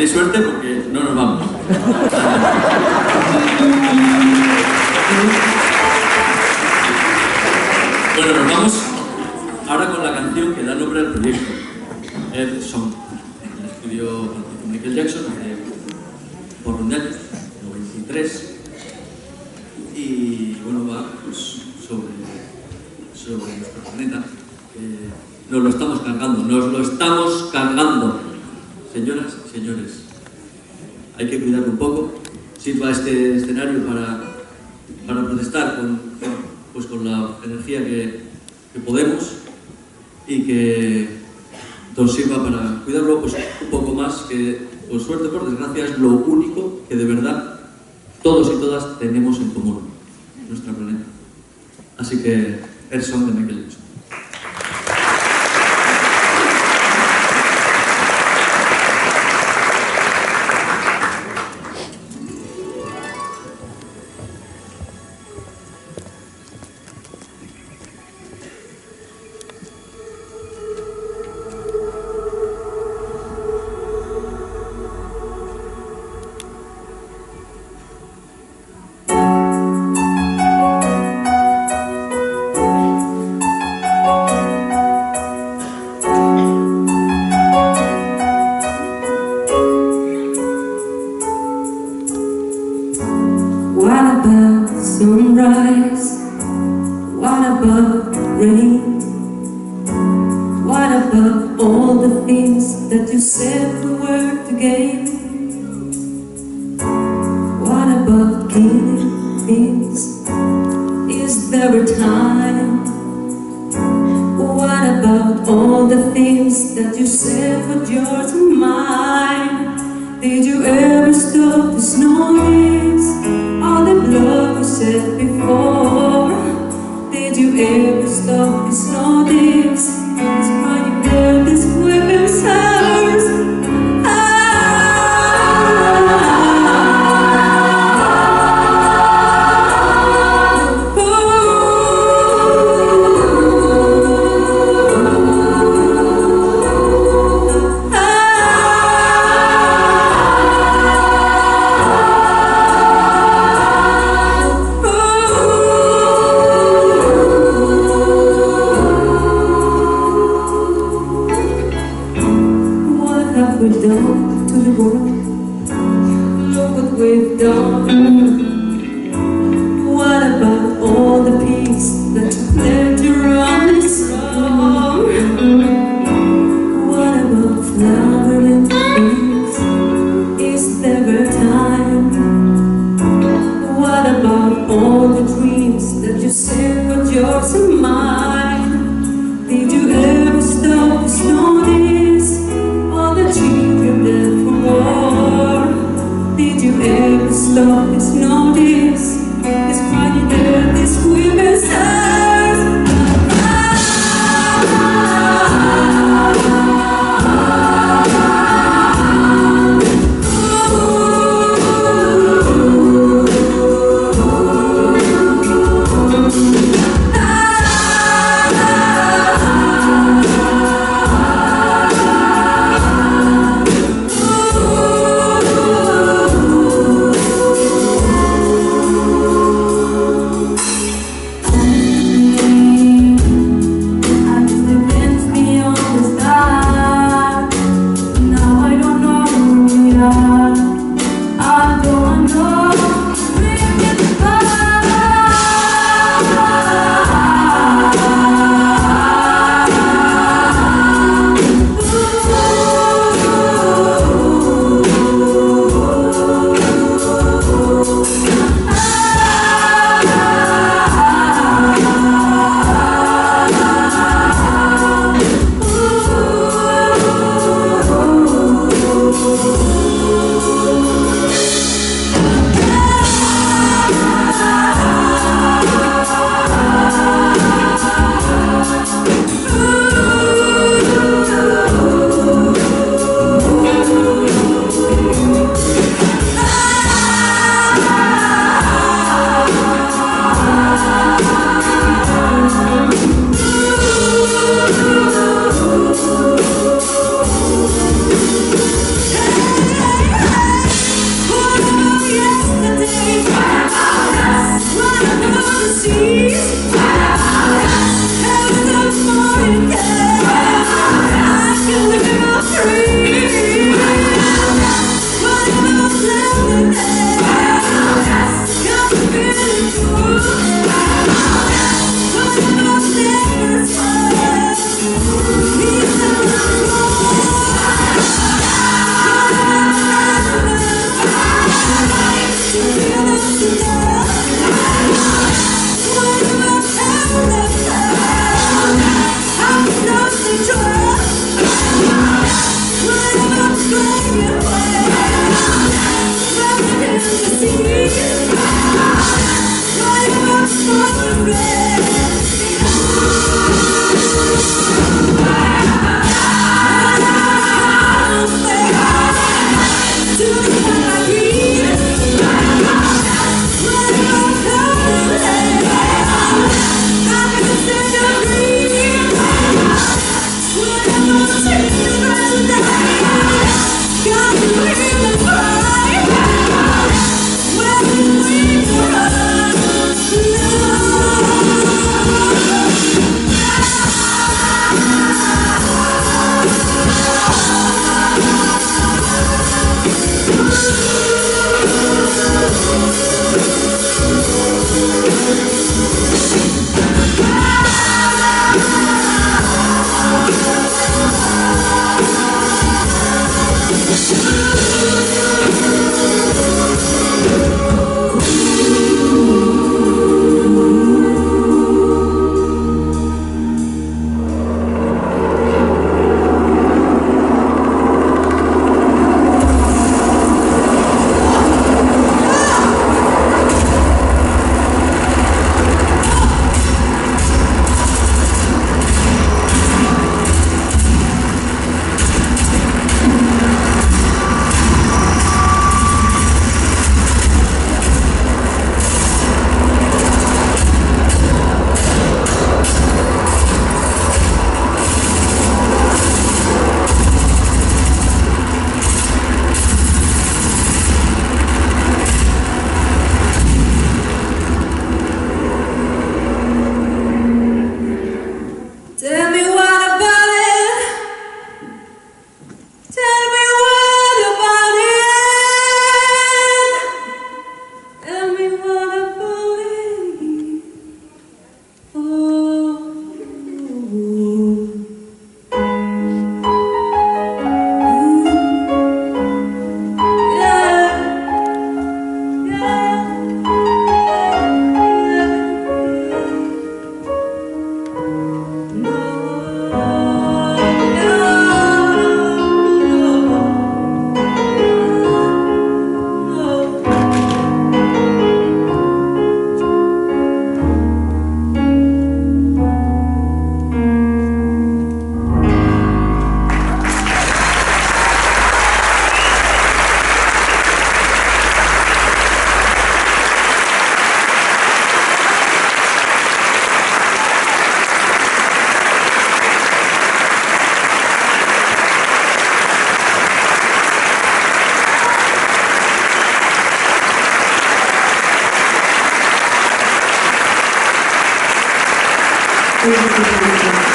tenéis suerte porque no nos vamos. Bueno, nos vamos ahora con la canción que da nombre al proyecto, Earth Song. La escribió Michael Jackson hace por un año, 93. Y bueno, va pues, sobre nuestro planeta. Nos lo estamos cargando. Señoras y señores, hay que cuidarlo un poco. Sirva este escenario para protestar con la energía que podemos y que nos sirva para cuidarlo pues, un poco más, que por suerte, por desgracia, es lo único que de verdad todos y todas tenemos en común, nuestro planeta. Así que, Earth Song de Michael Jackson. Sunrise, what about rain? What about all the things that you said we were to gain? What about killing things? Is there a time? What about all the things that you said were yours and mine? Did you ever stop this noise? All the blood we said before. Did you ever stop this notice? It's right there, this weapon's ours. We've done to the world. Look what we've done. What about all the peace that you pleasure on this song? What about flowering things? Is there a time? What about all the dreams that you said were yours and mine? Did you ever stop this notice? All the children dead from war. Did you ever stop this notice? It's right there, this women's eyes. Thank you.